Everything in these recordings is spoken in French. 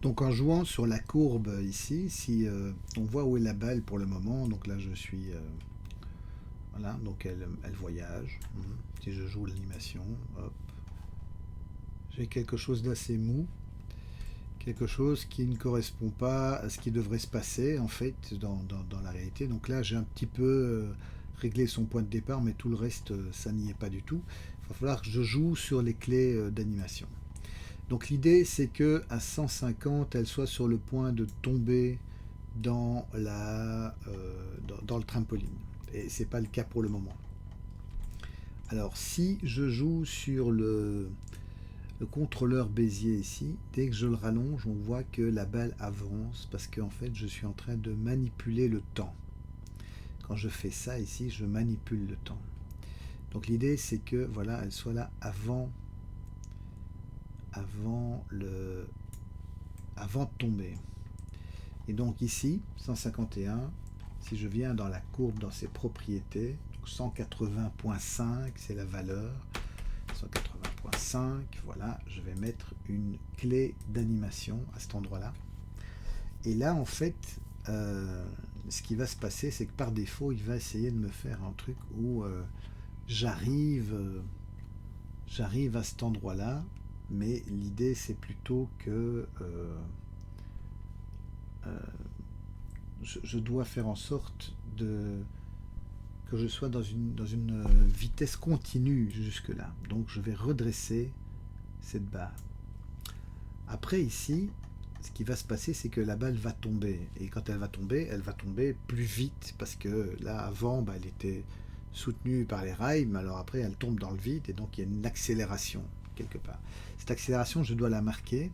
Donc en jouant sur la courbe ici, si on voit où est la balle pour le moment, donc là je suis... voilà, donc elle voyage. Si je joue l'animation, hop, j'ai quelque chose d'assez mou, quelque chose qui ne correspond pas à ce qui devrait se passer en fait dans la réalité. Donc là j'ai un petit peu réglé son point de départ, mais tout le reste ça n'y est pas du tout. Il va falloir que je joue sur les clés d'animation. Donc l'idée c'est que à 150 elle soit sur le point de tomber dans le trampoline. Et c'est pas le cas pour le moment. Alors si je joue sur le contrôleur Bézier ici, dès que je le rallonge, on voit que la balle avance parce qu'en fait je suis en train de manipuler le temps. Quand je fais ça ici, je manipule le temps. Donc l'idée c'est que voilà, elle soit là avant de tomber. Et donc ici, 151, si je viens dans la courbe, dans ses propriétés, 180.5, c'est la valeur, 180.5, voilà, je vais mettre une clé d'animation à cet endroit-là. Et là, en fait, ce qui va se passer, c'est que par défaut, il va essayer de me faire un truc où j'arrive à cet endroit-là, mais l'idée, c'est plutôt que je dois faire en sorte que je sois dans une vitesse continue jusque-là. Donc je vais redresser cette barre. Après ici, ce qui va se passer, c'est que la balle va tomber. Et quand elle va tomber plus vite, parce que là, avant, elle était soutenue par les rails, mais alors après, elle tombe dans le vide, et donc il y a une accélération, quelque part. Cette accélération, je dois la marquer,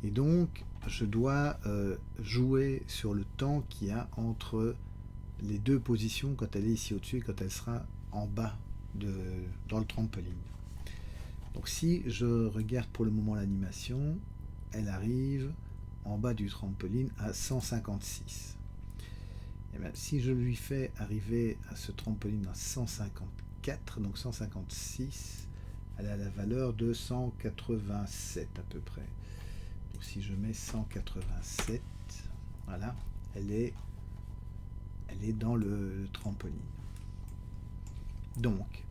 et donc je dois jouer sur le temps qu'il y a entre les deux positions quand elle est ici au-dessus et quand elle sera en bas dans le trampoline. Donc si je regarde pour le moment l'animation, elle arrive en bas du trampoline à 156. Et bien, si je lui fais arriver à ce trampoline à 154, donc 156, elle a la valeur de 187 à peu près. Donc si je mets 187, voilà, elle est dans le trampoline. Donc,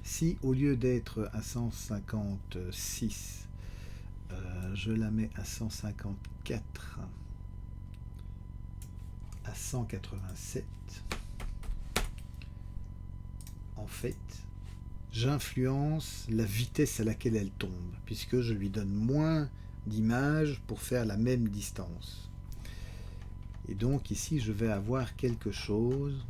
si au lieu d'être à 156, je la mets à 154, à 187, en fait, j'influence la vitesse à laquelle elle tombe, puisque je lui donne moins d'images pour faire la même distance. Et donc ici, je vais avoir quelque chose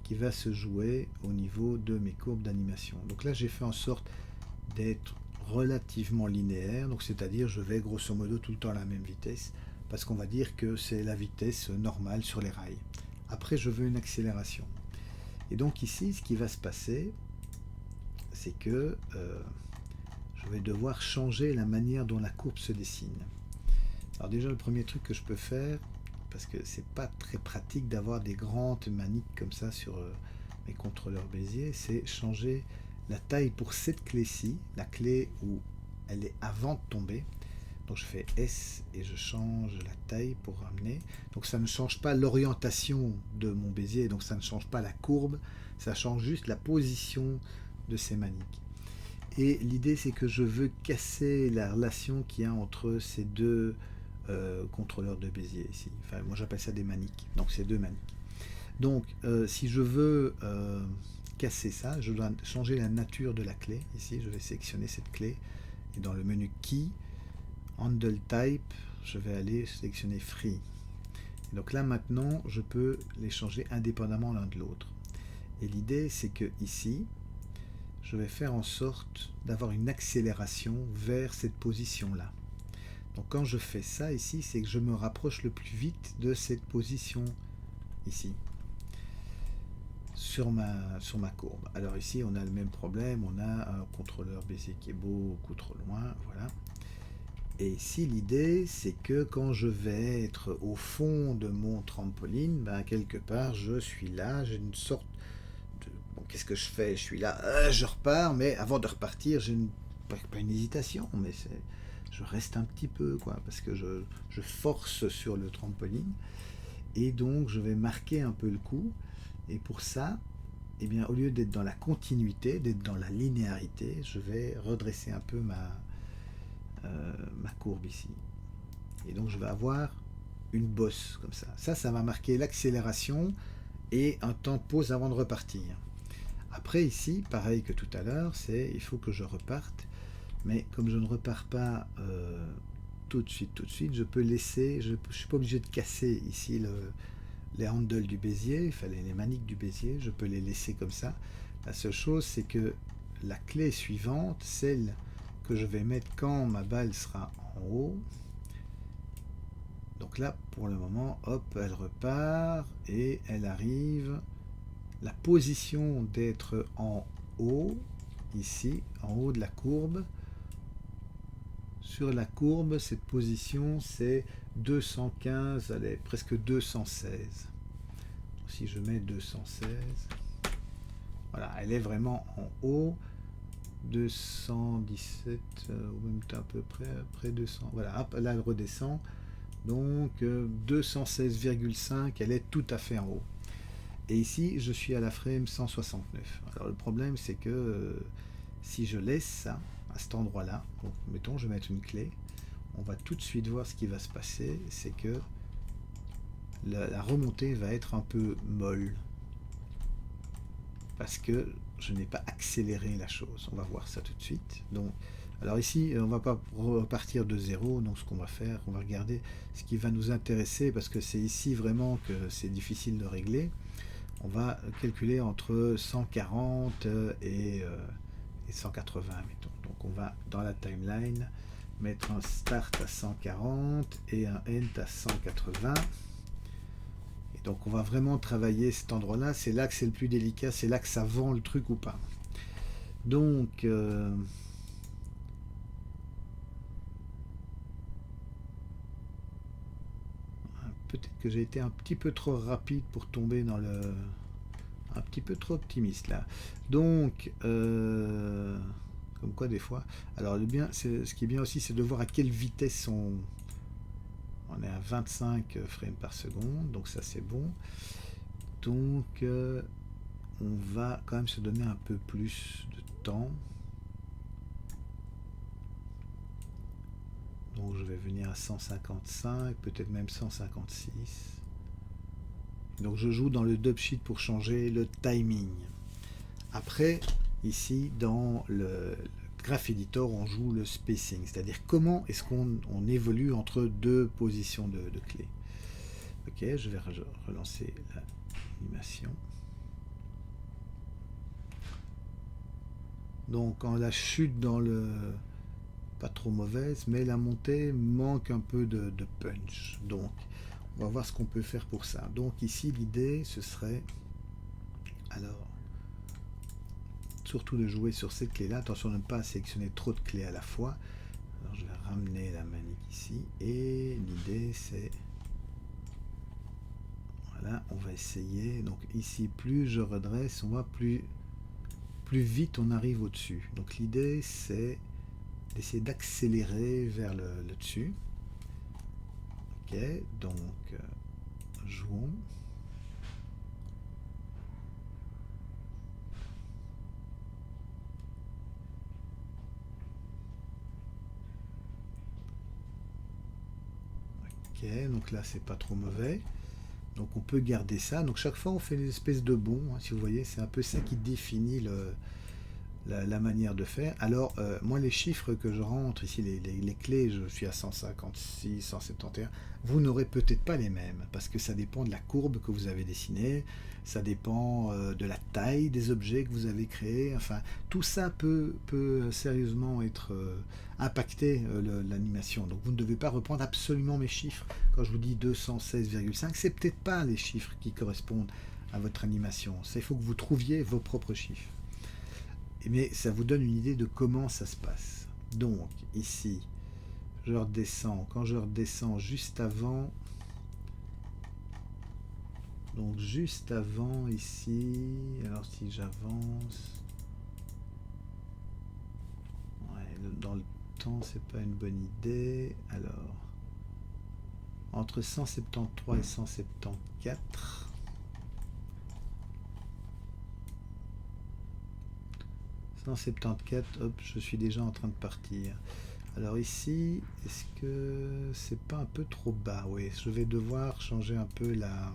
qui va se jouer au niveau de mes courbes d'animation. Donc là, j'ai fait en sorte d'être relativement linéaire, donc c'est-à-dire je vais grosso modo tout le temps à la même vitesse, parce qu'on va dire que c'est la vitesse normale sur les rails. Après, je veux une accélération. Et donc ici, ce qui va se passer, c'est que je vais devoir changer la manière dont la courbe se dessine. Alors déjà, le premier truc que je peux faire, parce que c'est pas très pratique d'avoir des grandes maniques comme ça sur mes contrôleurs Bézier, c'est changer la taille pour cette clé-ci, la clé où elle est avant de tomber. Donc je fais S et je change la taille pour ramener. Donc ça ne change pas l'orientation de mon Bézier, donc ça ne change pas la courbe, ça change juste la position de ces maniques. Et l'idée c'est que je veux casser la relation qu'il y a entre ces deux contrôleur de Bézier ici. Enfin, moi j'appelle ça des maniques. Donc c'est deux maniques. Donc si je veux casser ça, je dois changer la nature de la clé. Ici, je vais sélectionner cette clé et dans le menu Key, Handle Type, je vais aller sélectionner Free. Et donc là maintenant, je peux les changer indépendamment l'un de l'autre. Et l'idée, c'est que ici, je vais faire en sorte d'avoir une accélération vers cette position-là. Donc quand je fais ça ici, c'est que je me rapproche le plus vite de cette position ici, sur ma courbe. Alors ici, on a le même problème, on a un contrôleur Bézier qui est beaucoup trop loin, voilà. Et ici, l'idée, c'est que quand je vais être au fond de mon trampoline, quelque part, je suis là, j'ai une sorte de... Bon, qu'est-ce que je fais? Je suis là, je repars, mais avant de repartir, j'ai pas une hésitation, mais je reste un petit peu, quoi, parce que je force sur le trampoline. Et donc, je vais marquer un peu le coup. Et pour ça, eh bien, au lieu d'être dans la continuité, d'être dans la linéarité, je vais redresser un peu ma courbe ici. Et donc, je vais avoir une bosse comme ça. Ça va marquer l'accélération et un temps de pause avant de repartir. Après, ici, pareil que tout à l'heure, il faut que je reparte. Mais comme je ne repars pas tout de suite, je peux laisser, je ne suis pas obligé de casser ici les handles du bézier, il fallait les maniques du bézier, je peux les laisser comme ça. La seule chose, c'est que la clé suivante, celle que je vais mettre quand ma balle sera en haut. Donc là, pour le moment, hop, elle repart et elle arrive. La position d'être en haut, ici, en haut de la courbe. Sur la courbe, cette position, c'est 215, allez, presque 216. Si je mets 216, voilà, elle est vraiment en haut. 217, ou même à peu près 200. Voilà, hop, là elle redescend. Donc 216,5, elle est tout à fait en haut. Et ici, je suis à la frame 169. Alors le problème, c'est que si je laisse ça à cet endroit-là, donc mettons, je vais mettre une clé, on va tout de suite voir ce qui va se passer, c'est que la remontée va être un peu molle. Parce que je n'ai pas accéléré la chose. On va voir ça tout de suite. Donc, alors ici, on ne va pas repartir de zéro. Donc ce qu'on va faire, on va regarder ce qui va nous intéresser, parce que c'est ici vraiment que c'est difficile de régler. On va calculer entre 140 et 180, mettons. Donc on va, dans la timeline, mettre un start à 140 et un end à 180. Et donc on va vraiment travailler cet endroit-là. C'est là que c'est le plus délicat, c'est là que ça vend le truc ou pas. Donc peut-être que j'ai été un petit peu trop rapide pour tomber dans le... un petit peu trop optimiste là. Donc comme quoi des fois. Alors ce qui est bien aussi, c'est de voir à quelle vitesse on est à 25 frames par seconde, donc ça c'est bon. Donc on va quand même se donner un peu plus de temps. Donc je vais venir à 155, peut-être même 156. Donc je joue dans le dub sheet pour changer le timing. Après, ici dans le Graph Editor, on joue le spacing, c'est-à-dire comment est-ce qu'on évolue entre deux positions de clés. Ok, je vais relancer l'animation. Donc quand la chute dans le... pas trop mauvaise, mais la montée manque un peu de punch. Donc on va voir ce qu'on peut faire pour ça. Donc ici l'idée ce serait... alors surtout de jouer sur cette clé là, attention de ne pas sélectionner trop de clés à la fois. Alors je vais ramener la manique ici et l'idée c'est... voilà, on va essayer. Donc ici plus je redresse, on va plus vite on arrive au dessus. Donc l'idée c'est d'essayer d'accélérer vers le dessus. Ok, donc jouons. Ok, donc là c'est pas trop mauvais. Donc on peut garder ça. Donc chaque fois on fait une espèce de bond, hein, si vous voyez, c'est un peu ça qui définit la manière de faire. Alors moi les chiffres que je rentre ici, les clés, je suis à 156, 171. Vous n'aurez peut-être pas les mêmes, parce que ça dépend de la courbe que vous avez dessinée, ça dépend de la taille des objets que vous avez créés. Enfin, tout ça peut sérieusement être impacter l'animation. Donc vous ne devez pas reprendre absolument mes chiffres. Quand je vous dis 216,5, c'est peut-être pas les chiffres qui correspondent à votre animation. Il faut que vous trouviez vos propres chiffres. Mais ça vous donne une idée de comment ça se passe. Donc ici, je redescends. Quand je redescends juste avant, donc juste avant ici, alors si j'avance, ouais, dans le temps, c'est pas une bonne idée. Alors, entre 173 et 174. 174, hop, je suis déjà en train de partir. Alors ici, est-ce que c'est pas un peu trop bas? Oui, je vais devoir changer un peu la...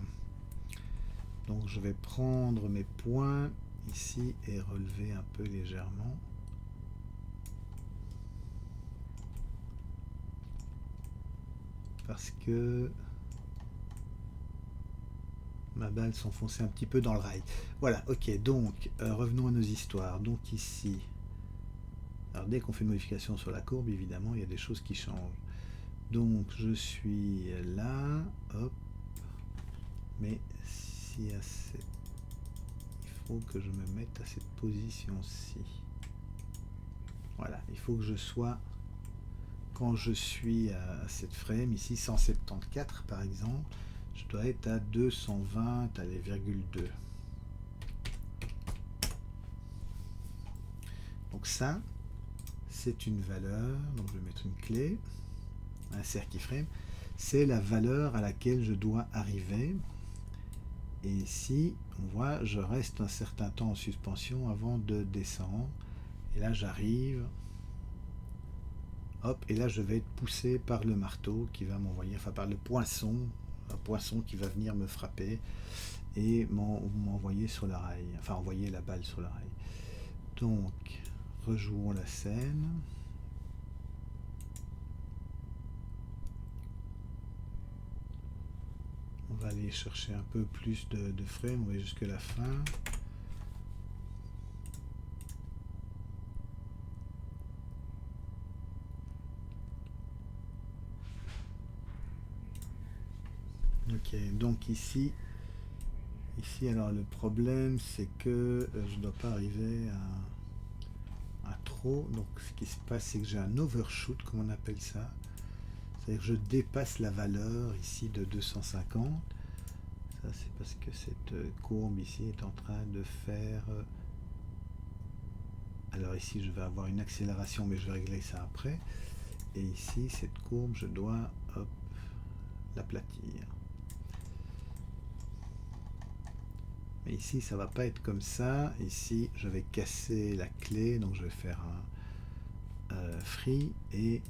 Donc je vais prendre mes points ici et relever un peu légèrement. Parce que ma balle s'enfonçait un petit peu dans le rail. Voilà, ok, donc revenons à nos histoires. Donc ici, alors dès qu'on fait une modification sur la courbe, évidemment, il y a des choses qui changent. Donc je suis là, hop, mais si à cette... il faut que je me mette à cette position-ci. Voilà, il faut que je sois, quand je suis à cette frame, ici 174 par exemple, je dois être à 220, allez, 2. Donc ça, c'est une valeur, donc je vais mettre une clé, un cercle frame, c'est la valeur à laquelle je dois arriver. Et ici, on voit, je reste un certain temps en suspension avant de descendre. Et là, j'arrive. Hop, et là, je vais être poussé par le marteau qui va m'envoyer, enfin par le poinçon, un poinçon qui va venir me frapper et m'envoyer sur le rail, enfin envoyer la balle sur le rail. Donc, rejouons la scène. On va aller chercher un peu plus de frames, on va jusque la fin. Ok, donc ici, alors le problème c'est que je ne dois pas arriver à trop. Donc ce qui se passe, c'est que j'ai un overshoot, comme on appelle ça. C'est-à-dire que je dépasse la valeur ici de 250. Ça, c'est parce que cette courbe ici est en train de faire... Alors ici, je vais avoir une accélération, mais je vais régler ça après. Et ici, cette courbe, je dois, hop, l'aplatir. Mais ici, ça va pas être comme ça. Ici, je vais casser la clé, donc je vais faire un free et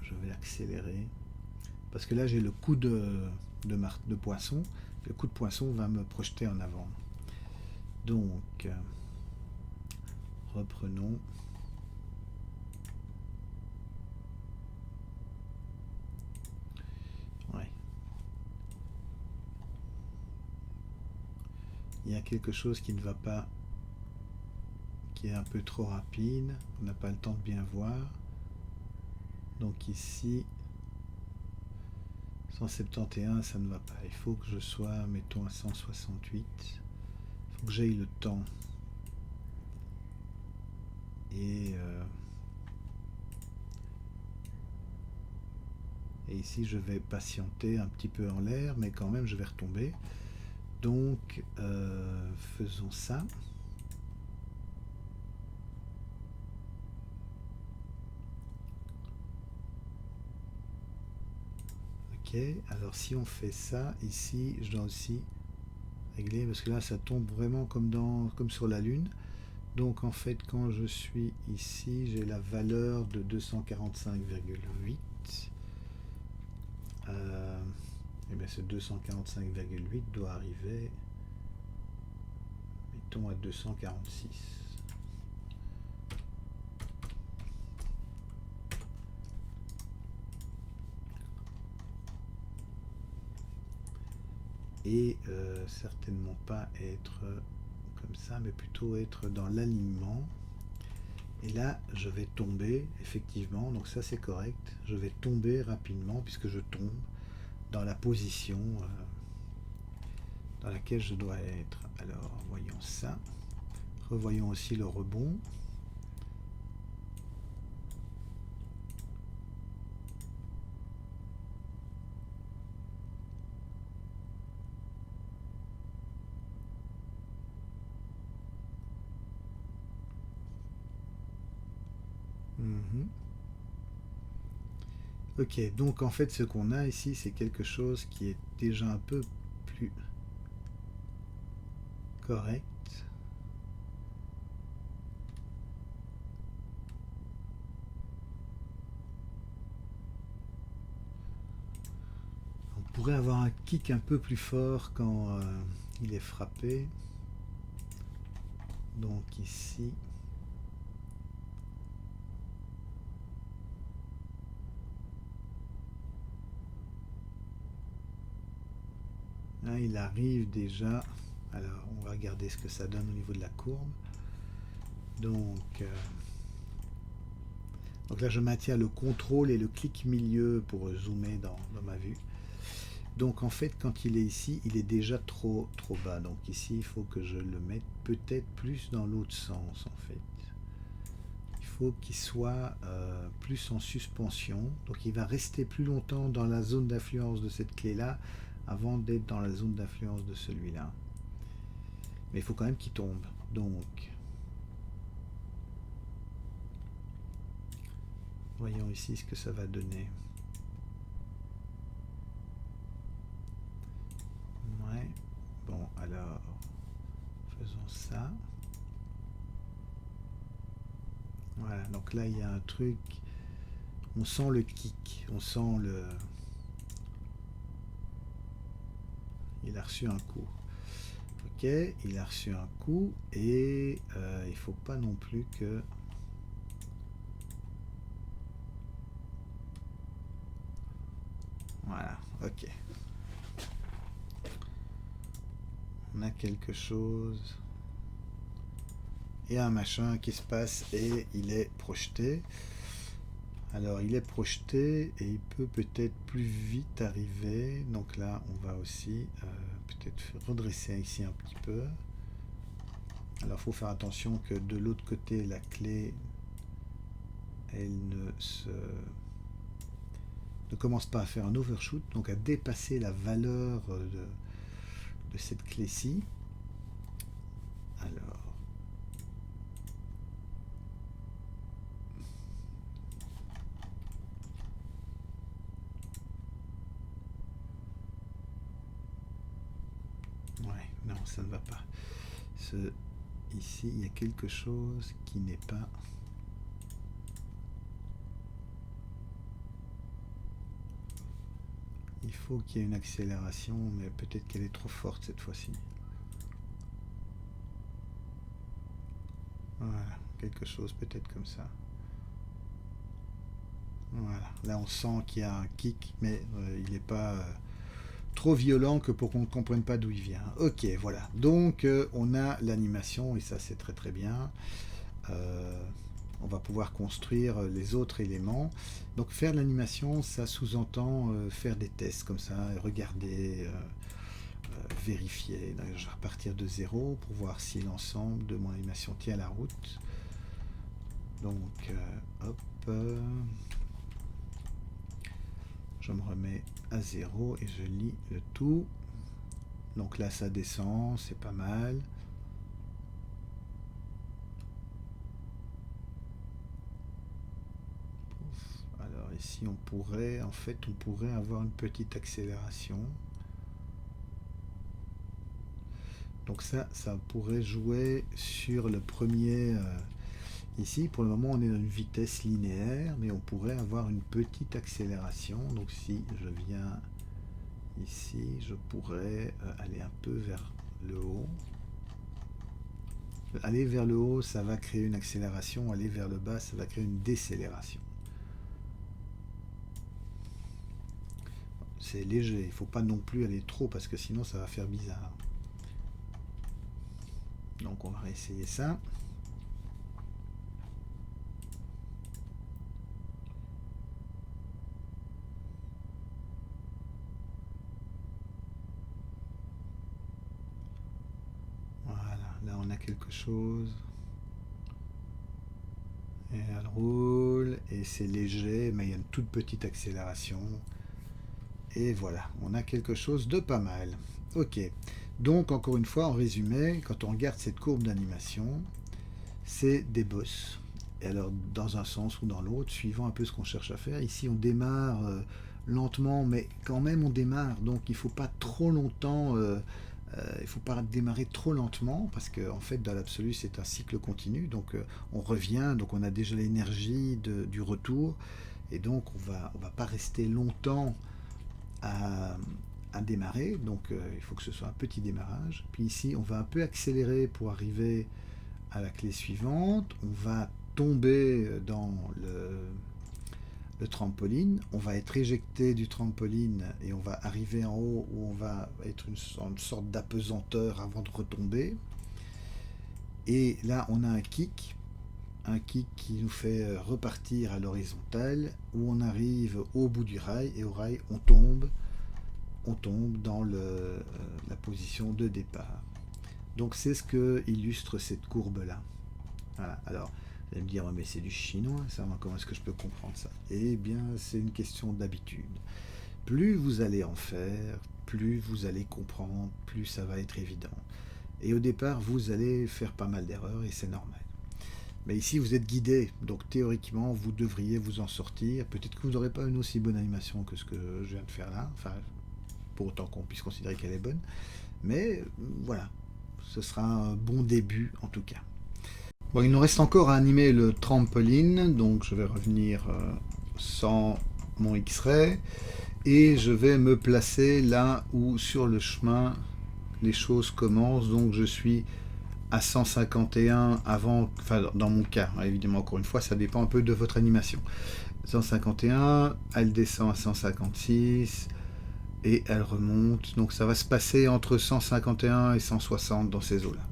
je vais accélérer. Parce que là, j'ai le coup de poinçon. Le coup de poinçon va me projeter en avant. Donc, reprenons. Ouais. Il y a quelque chose qui ne va pas, qui est un peu trop rapide. On n'a pas le temps de bien voir. Donc ici, 171, ça ne va pas. Il faut que je sois, mettons, à 168. Il faut que j'aille le temps. Et ici, je vais patienter un petit peu en l'air, mais quand même, je vais retomber. Donc, faisons ça. Ok, alors si on fait ça, ici, je dois aussi régler, parce que là, ça tombe vraiment comme sur la Lune. Donc, en fait, quand je suis ici, j'ai la valeur de 245,8. Et bien, ce 245,8 doit arriver, mettons, à 246. Et certainement pas être comme ça, mais plutôt être dans l'alignement. Et là, je vais tomber, effectivement, donc ça c'est correct. Je vais tomber rapidement puisque je tombe dans la position dans laquelle je dois être. Alors, voyons ça. Revoyons aussi le rebond. Ok, donc en fait ce qu'on a ici c'est quelque chose qui est déjà un peu plus correct. On pourrait avoir un kick un peu plus fort quand il est frappé. Donc ici, hein, il arrive déjà. Alors on va regarder ce que ça donne au niveau de la courbe. Donc, donc là je maintiens le contrôle et le clic milieu pour zoomer dans ma vue. Donc en fait quand il est ici, il est déjà trop bas. Donc ici il faut que je le mette peut-être plus dans l'autre sens en fait. Il faut qu'il soit plus en suspension. Donc il va rester plus longtemps dans la zone d'influence de cette clé-là avant d'être dans la zone d'influence de celui-là. Mais il faut quand même qu'il tombe. Donc, voyons ici ce que ça va donner. Ouais. Bon, alors, faisons ça. Voilà, donc là, il y a un truc. On sent le kick. On sent le... Il a reçu un coup. Ok, il a reçu un coup. Et il faut pas non plus que... Voilà, ok. On a quelque chose. Et un machin qui se passe et il est projeté. Alors il est projeté et il peut peut-être plus vite arriver. Donc là on va aussi peut-être redresser ici un petit peu. Alors il faut faire attention que de l'autre côté la clé elle ne commence pas à faire un overshoot, donc à dépasser la valeur de cette clé-ci. Alors ouais, non, ça ne va pas. Ici, il y a quelque chose qui n'est pas... Il faut qu'il y ait une accélération, mais peut-être qu'elle est trop forte cette fois-ci. Voilà, quelque chose peut-être comme ça. Voilà, là on sent qu'il y a un kick, mais il n'est pas trop violent que pour qu'on ne comprenne pas d'où il vient. Ok, voilà. Donc on a l'animation, et ça c'est très très bien. On va pouvoir construire les autres éléments. Donc faire l'animation, ça sous-entend faire des tests comme ça, regarder, vérifier. Donc, je vais repartir de zéro pour voir si l'ensemble de mon animation tient la route. Donc hop, je me remets à zéro et je lis le tout. Donc là ça descend, c'est pas mal. Alors ici on pourrait, en fait on pourrait avoir une petite accélération. Donc ça pourrait jouer sur le premier. Ici pour le moment on est dans une vitesse linéaire, mais on pourrait avoir une petite accélération. Donc si je viens ici, je pourrais aller un peu vers le haut. Aller vers le haut, ça va créer une accélération. Aller vers le bas, ça va créer une décélération. C'est léger, il ne faut pas non plus aller trop parce que sinon ça va faire bizarre. Donc on va réessayer ça. Voilà, là on a quelque chose. Et elle roule, et c'est léger, mais il y a une toute petite accélération. Et voilà, on a quelque chose de pas mal. Ok, donc encore une fois, en résumé, quand on regarde cette courbe d'animation, c'est des bosses. et alors dans un sens ou dans l'autre, suivant un peu ce qu'on cherche à faire. Ici, on démarre lentement, mais quand même on démarre, donc il ne faut pas trop longtemps, il ne faut pas démarrer trop lentement, parce qu'en fait, dans l'absolu, c'est un cycle continu, donc on revient, donc on a déjà l'énergie du retour, et donc on va pas rester longtemps à, à démarrer, donc il faut que ce soit un petit démarrage. Puis ici, on va un peu accélérer pour arriver à la clé suivante, on va tomber dans le trampoline, on va être éjecté du trampoline et on va arriver en haut où on va être une sorte d'apesanteur avant de retomber. Et là, on a un kick qui nous fait repartir à l'horizontale, où on arrive au bout du rail, et au rail, on tombe dans la position de départ. Donc c'est ce que illustre cette courbe-là. Voilà. Alors, vous allez me dire, mais c'est du chinois, ça, comment est-ce que je peux comprendre ça? Eh bien, c'est une question d'habitude. Plus vous allez en faire, plus vous allez comprendre, plus ça va être évident. Et au départ, vous allez faire pas mal d'erreurs, et c'est normal. Mais ici, vous êtes guidé, donc théoriquement, vous devriez vous en sortir. Peut-être que vous n'aurez pas une aussi bonne animation que ce que je viens de faire là, enfin, pour autant qu'on puisse considérer qu'elle est bonne. Mais voilà, ce sera un bon début en tout cas. Bon, il nous reste encore à animer le trampoline, donc je vais revenir sans mon X-ray, et je vais me placer là où sur le chemin les choses commencent, donc je suis à 151 avant, enfin dans mon cas, évidemment encore une fois ça dépend un peu de votre animation. 151, elle descend à 156 et elle remonte, donc ça va se passer entre 151 et 160 dans ces eaux là.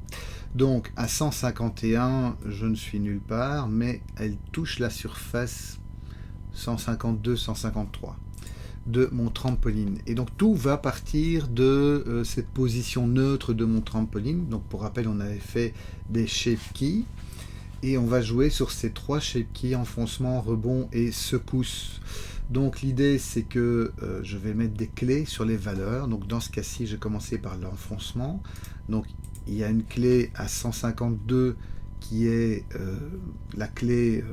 Donc à 151 je ne suis nulle part, mais elle touche la surface 152, 153 de mon trampoline. Et donc tout va partir de cette position neutre de mon trampoline. Donc pour rappel, on avait fait des shape keys et on va jouer sur ces trois shape keys: enfoncement, rebond et secousse. Donc l'idée c'est que je vais mettre des clés sur les valeurs. Donc dans ce cas-ci, j'ai commencé par l'enfoncement. Donc il y a une clé à 152 qui est la clé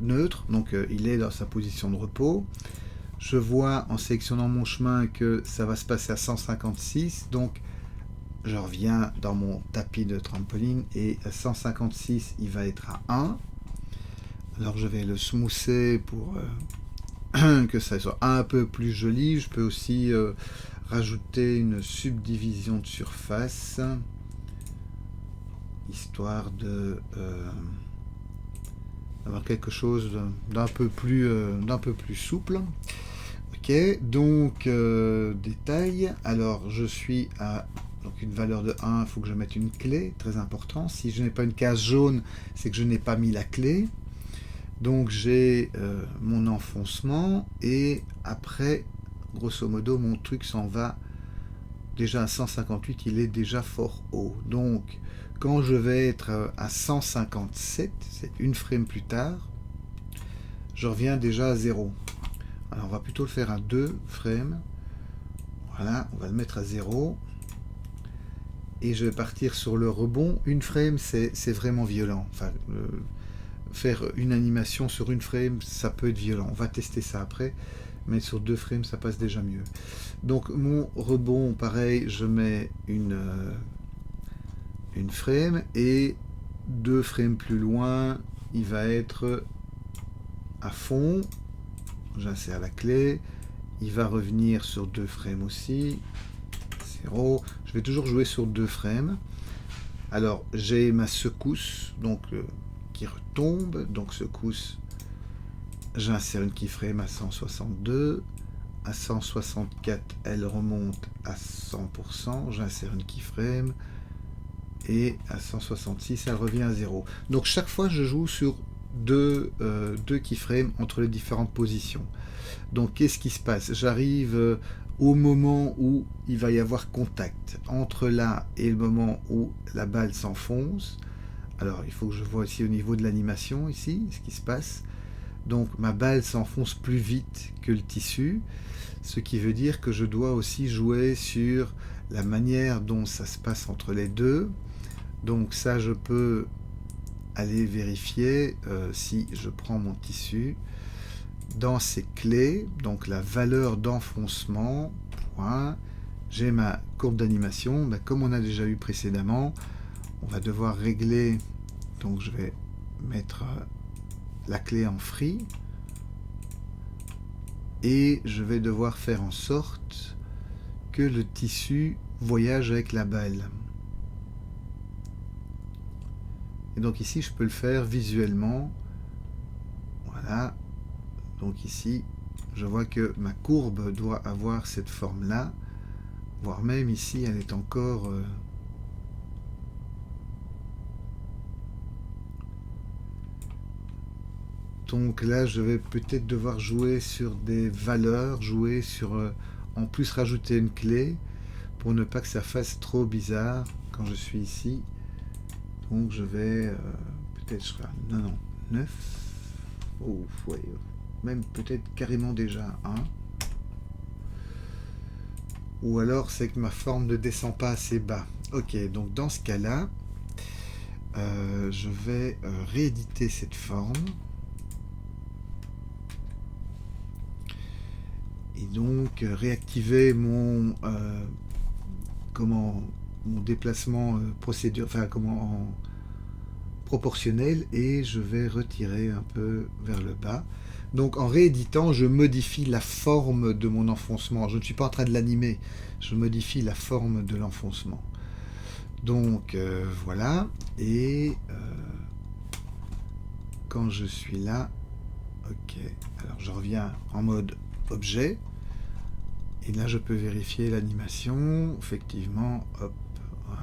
neutre, donc il est dans sa position de repos. Je vois en sélectionnant mon chemin que ça va se passer à 156, donc je reviens dans mon tapis de trampoline et à 156 il va être à 1. Alors je vais le smoother pour que ça soit un peu plus joli. Je peux aussi rajouter une subdivision de surface, histoire de avoir quelque chose d'un peu plus souple. Ok, donc détail. Alors je suis à donc une valeur de 1, il faut que je mette une clé, très important. Si je n'ai pas une case jaune, c'est que je n'ai pas mis la clé. Donc j'ai mon enfoncement et après, grosso modo, mon truc s'en va déjà à 158, il est déjà fort haut. Donc quand je vais être à 157, c'est une frame plus tard, je reviens déjà à 0. Alors on va plutôt le faire à 2 frames. Voilà, on va le mettre à 0. Et je vais partir sur le rebond. Une frame, c'est vraiment violent. Enfin, faire une animation sur une frame, ça peut être violent. On va tester ça après. Mais sur 2 frames, ça passe déjà mieux. Donc mon rebond, pareil, je mets une frame. Et 2 frames plus loin, il va être à fond. J'insère la clé. Il va revenir sur 2 frames aussi. 0. Je vais toujours jouer sur 2 frames. Alors j'ai ma secousse donc qui retombe. Donc secousse, j'insère une keyframe à 162. À 164, elle remonte à 100%. J'insère une keyframe. Et à 166, elle revient à 0. Donc chaque fois, je joue sur deux keyframes entre les différentes positions. Donc qu'est-ce qui se passe? J'arrive au moment où il va y avoir contact entre là et le moment où la balle s'enfonce. Alors il faut que je vois aussi au niveau de l'animation ici ce qui se passe. Donc ma balle s'enfonce plus vite que le tissu, ce qui veut dire que je dois aussi jouer sur la manière dont ça se passe entre les deux. Donc ça, je peux aller vérifier si je prends mon tissu dans ces clés, donc la valeur d'enfoncement, point, j'ai ma courbe d'animation, ben, comme on a déjà eu précédemment, on va devoir régler, donc je vais mettre la clé en free, et je vais devoir faire en sorte que le tissu voyage avec la balle. Et donc ici, je peux le faire visuellement. Voilà. Donc ici, je vois que ma courbe doit avoir cette forme-là, voire même ici, elle est encore... Donc là, je vais peut-être devoir jouer sur des valeurs, jouer sur... en plus rajouter une clé, pour ne pas que ça fasse trop bizarre quand je suis ici. Donc je vais... peut-être je serai à 99. Oh, ouais. Même peut-être carrément déjà 1. Ou alors c'est que ma forme ne descend pas assez bas. Ok, donc dans ce cas-là, je vais rééditer cette forme. Et donc réactiver mon mon déplacement procédure, enfin comment proportionnel, et je vais retirer un peu vers le bas. Donc en rééditant, je modifie la forme de mon enfoncement. Je ne suis pas en train de l'animer, je modifie la forme de l'enfoncement. Donc voilà, et quand je suis là, ok, alors je reviens en mode objet, et là je peux vérifier l'animation, effectivement, hop, voilà.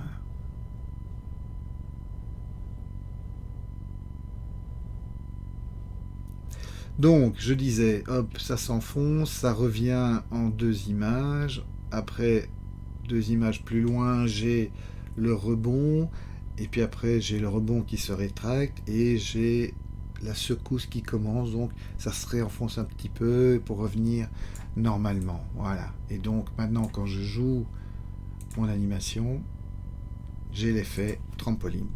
Donc, je disais, hop, ça s'enfonce, ça revient en 2 images. Après, 2 images plus loin, j'ai le rebond. Et puis après, j'ai le rebond qui se rétracte. Et j'ai la secousse qui commence. Donc, ça se réenfonce un petit peu pour revenir normalement. Voilà. Et donc, maintenant, quand je joue mon animation, j'ai l'effet trampoline.